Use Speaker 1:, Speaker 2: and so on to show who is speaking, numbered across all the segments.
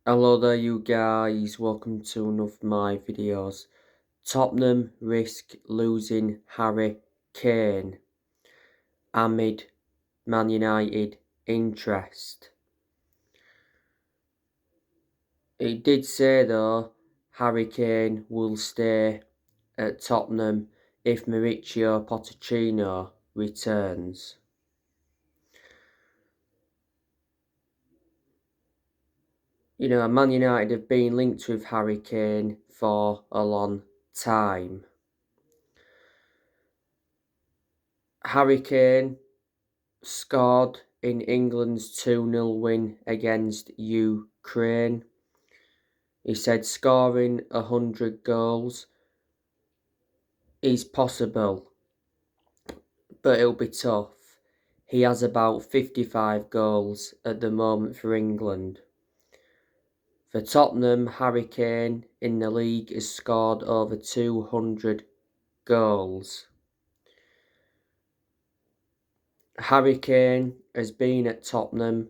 Speaker 1: Hello there you guys, welcome to one of my videos. Tottenham risk losing Harry Kane amid Man United interest. It did say though Harry Kane will stay at Tottenham if Mauricio Pochettino returns. Man United have been linked with Harry Kane for a long time. Harry Kane scored in England's 2-0 win against Ukraine. He said scoring 100 goals is possible, but it'll be tough. He has about 55 goals at the moment for England. For Tottenham, Harry Kane in the league has scored over 200 goals. Harry Kane has been at Tottenham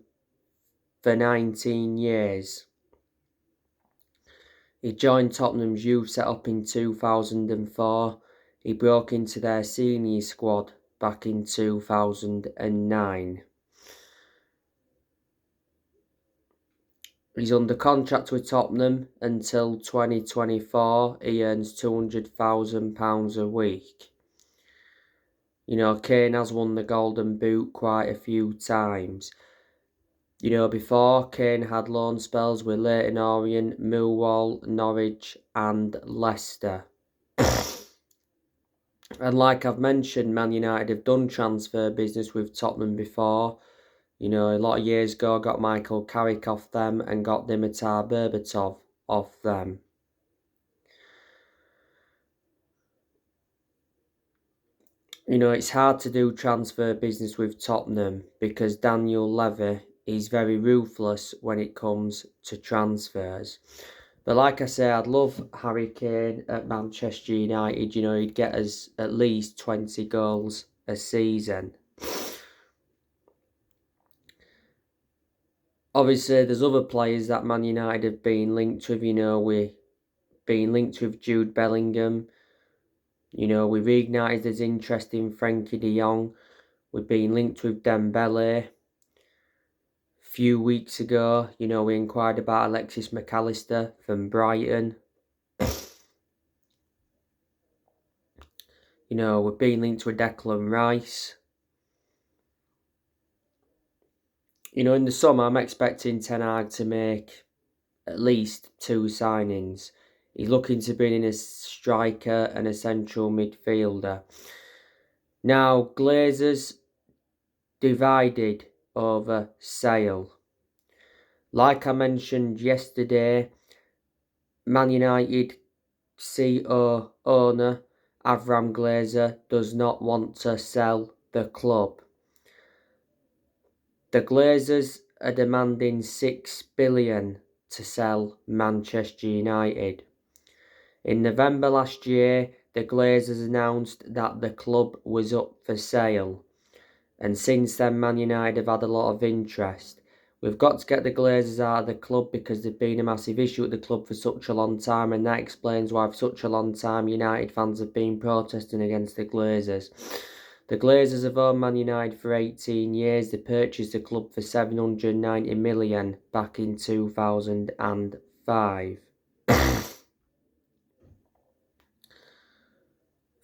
Speaker 1: for 19 years. He joined Tottenham's youth set up in 2004. He broke into their senior squad back in 2009. He's under contract with Tottenham until 2024. He earns £200,000 a week. Kane has won the Golden Boot quite a few times. Before, Kane had loan spells with Leyton Orient, Millwall, Norwich and Leicester. And like I've mentioned, Man United have done transfer business with Tottenham before. A lot of years ago, got Michael Carrick off them and got Dimitar Berbatov off them. It's hard to do transfer business with Tottenham because Daniel Levy is very ruthless when it comes to transfers. But like I say, I'd love Harry Kane at Manchester United. He'd get us at least 20 goals a season. Obviously, there's other players that Man United have been linked with. We've been linked with Jude Bellingham. We've reignited his interest in Frankie de Jong. We've been linked with Dembele. A few weeks ago, we inquired about Alexis McAllister from Brighton. We've been linked with Declan Rice. In the summer, I'm expecting Ten Hag to make at least 2 signings. He's looking to bring in a striker and a central midfielder. Now, Glazers divided over Sale. Like I mentioned yesterday, Man United CEO owner Avram Glazer does not want to sell the club. The Glazers are demanding $6 billion to sell Manchester United. In November last year, the Glazers announced that the club was up for sale. And since then, Man United have had a lot of interest. We've got to get the Glazers out of the club because they've been a massive issue at the club for such a long time. And that explains why for such a long time United fans have been protesting against the Glazers. The Glazers have owned Man United for 18 years. They purchased the club for $790 million back in 2005.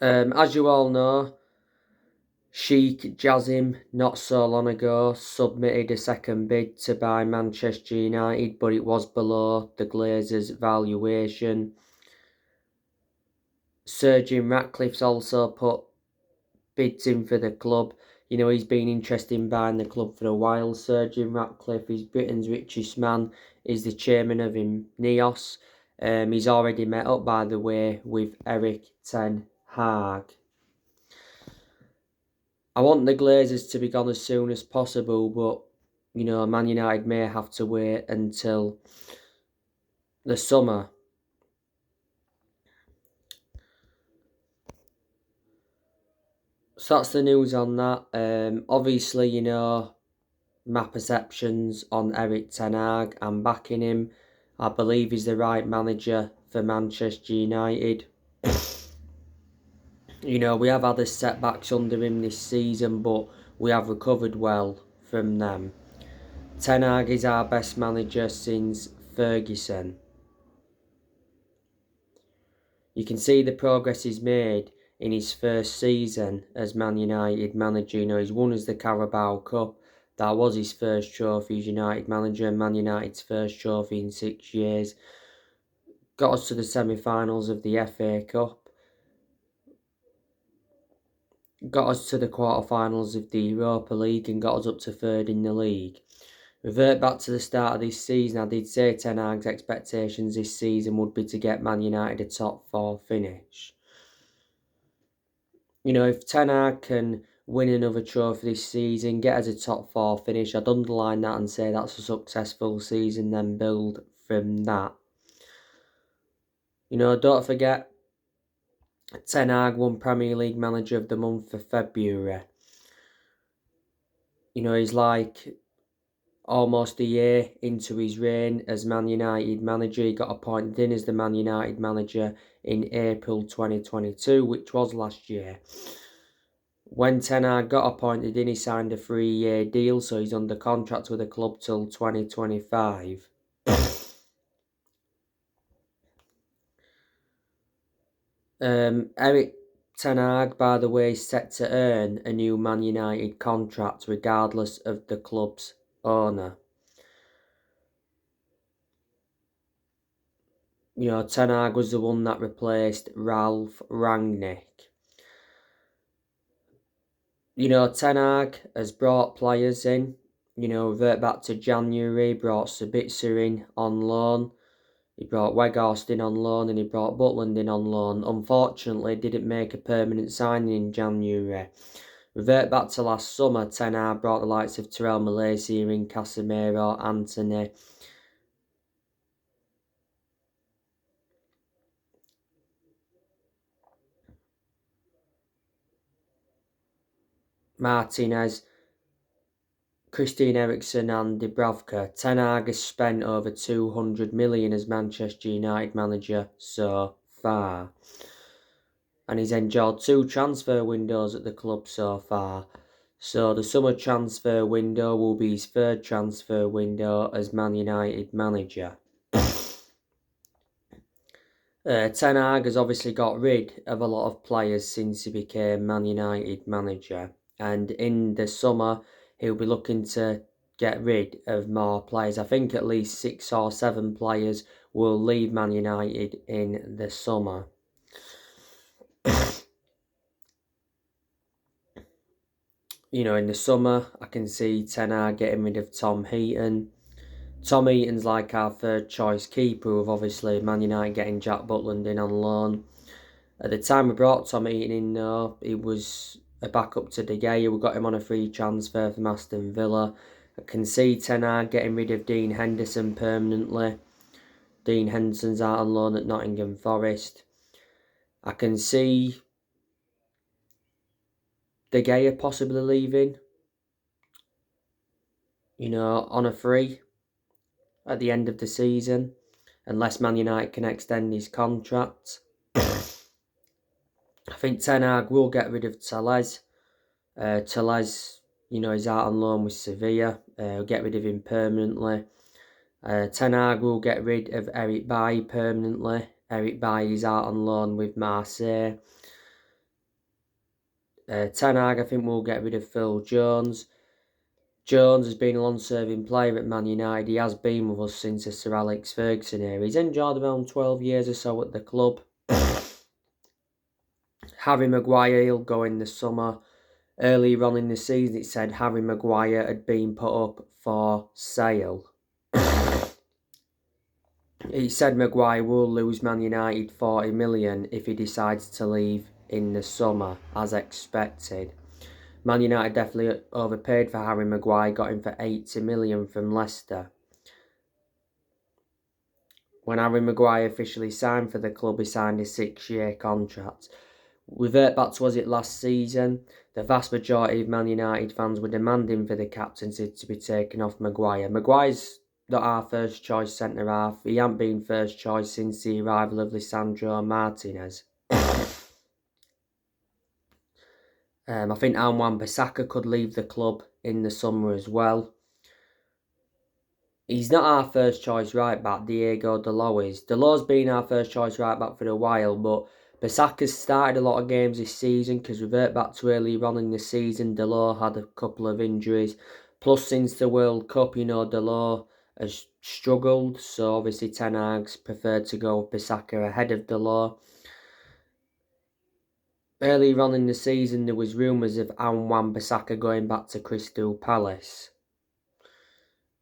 Speaker 1: As you all know, Sheikh Jassim not so long ago submitted a second bid to buy Manchester United, but it was below the Glazers' valuation. Sir Jim Ratcliffe's also put bids in for the club. He's been interested in buying the club for a while. Sir Jim Ratcliffe is Britain's richest man, is the chairman of NEOS. He's already met up, by the way, with Erik ten Hag. I want the Glazers to be gone as soon as possible, but, Man United may have to wait until the summer. So that's the news on that. Obviously, my perceptions on Erik ten Hag. I'm backing him. I believe he's the right manager for Manchester United. You know, we have had the setbacks under him this season, but we have recovered well from them. Ten Hag is our best manager since Ferguson. You can see the progress he's made in his first season as Man United manager. You know, he's won us the Carabao Cup. That was his first trophy as United manager, and Man United's first trophy in 6 years. Got us to the semi-finals of the FA Cup. Got us to the quarter-finals of the Europa League and got us up to third in the league. Revert back to the start of this season, I did say Ten Hag's expectations this season would be to get Man United a top 4 finish. You know, if Ten Hag can win another trophy this season, get us a top 4 finish, I'd underline that and say that's a successful season, then build from that. You know, don't forget, Ten Hag won Premier League Manager of the Month for February. You know, he's like almost a year into his reign as Man United manager. He got appointed in as the Man United manager in April 2022, which was last year. When Ten Hag got appointed in, he signed a 3-year deal, so he's under contract with the club till 2025. Eric Ten Hag, by the way, is set to earn a new Man United contract regardless of the club's owner. You know, Ten Hag was the one that replaced Ralph Rangnick. You know, Ten Hag has brought players in. You know, revert back to January, brought Sabitzer in on loan. He brought Weghorst in on loan and he brought Butland in on loan. Unfortunately, didn't make a permanent signing in January. Revert back to last summer, Ten Hag brought the likes of Terrell Malaysia in, Casemiro, Anthony. Martinez, Christian Eriksen and Dubravka. Ten Hag has spent over 200 million as Manchester United manager so far. And he's enjoyed 2 transfer windows at the club so far. So the summer transfer window will be his 3rd transfer window as Man United manager. Ten Hag has obviously got rid of a lot of players since he became Man United manager. And in the summer, he'll be looking to get rid of more players. I think at least 6 or 7 players will leave Man United in the summer. You know, in the summer, I can see Ten Hag getting rid of Tom Heaton. Tom Heaton's like our 3rd choice keeper, with obviously Man United getting Jack Butland in on loan. At the time we brought Tom Heaton in, though, he was a backup to De Gea. We got him on a free transfer from Aston Villa. I can see Ten Hag getting rid of Dean Henderson permanently. Dean Henderson's out on loan at Nottingham Forest. I can see De Gea possibly leaving, you know, on a free at the end of the season, unless Man United can extend his contract. I think Ten Hag will get rid of Telles. Telles, you know, he's out on loan with Sevilla. We'll get rid of him permanently. Ten Hag will get rid of Eric Bailly permanently. Eric Bailly is out on loan with Marseille. Ten Hag, I think, will get rid of Phil Jones. Jones has been a long-serving player at Man United. He has been with us since the Sir Alex Ferguson era. He's enjoyed around 12 years or so at the club. Harry Maguire, he'll go in the summer. Earlier on in the season, it said Harry Maguire had been put up for sale. It said Maguire will lose Man United 40 million if he decides to leave in the summer, as expected. Man United definitely overpaid for Harry Maguire, got him for 80 million from Leicester. When Harry Maguire officially signed for the club, he signed a 6-year contract. Revert back to was it last season, the vast majority of Man United fans were demanding for the captaincy to be taken off Maguire. Maguire's not our first choice centre half. He hasn't been first choice since the arrival of Lisandro Martinez. I think Wan-Bissaka could leave the club in the summer as well. He's not our first choice right back, Diego Dalot is. Dalot's been our first choice right back for a while, but Bissaka's started a lot of games this season because revert back to earlier on in the season, Dalot had a couple of injuries. Plus, since the World Cup, Dalot has struggled, so obviously Ten Hag's preferred to go with Bissaka ahead of Dalot. Earlier on in the season, there was rumours of Wan-Bissaka going back to Crystal Palace.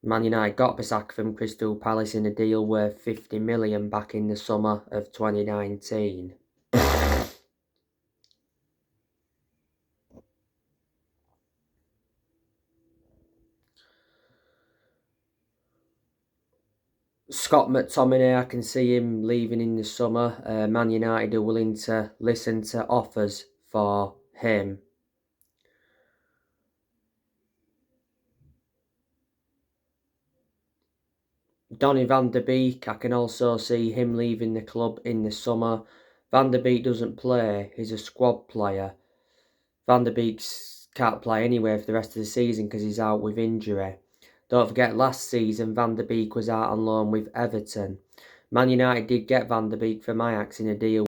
Speaker 1: Man United got Bissaka from Crystal Palace in a deal worth 50 million back in the summer of 2019. Scott McTominay, I can see him leaving in the summer. Man United are willing to listen to offers for him. Donny van der Beek, I can also see him leaving the club in the summer. Van der Beek doesn't play, he's a squad player. Van der Beek can't play anyway for the rest of the season because he's out with injury. Don't forget, last season Van der Beek was out on loan with Everton. Man United did get Van der Beek from Ajax in a deal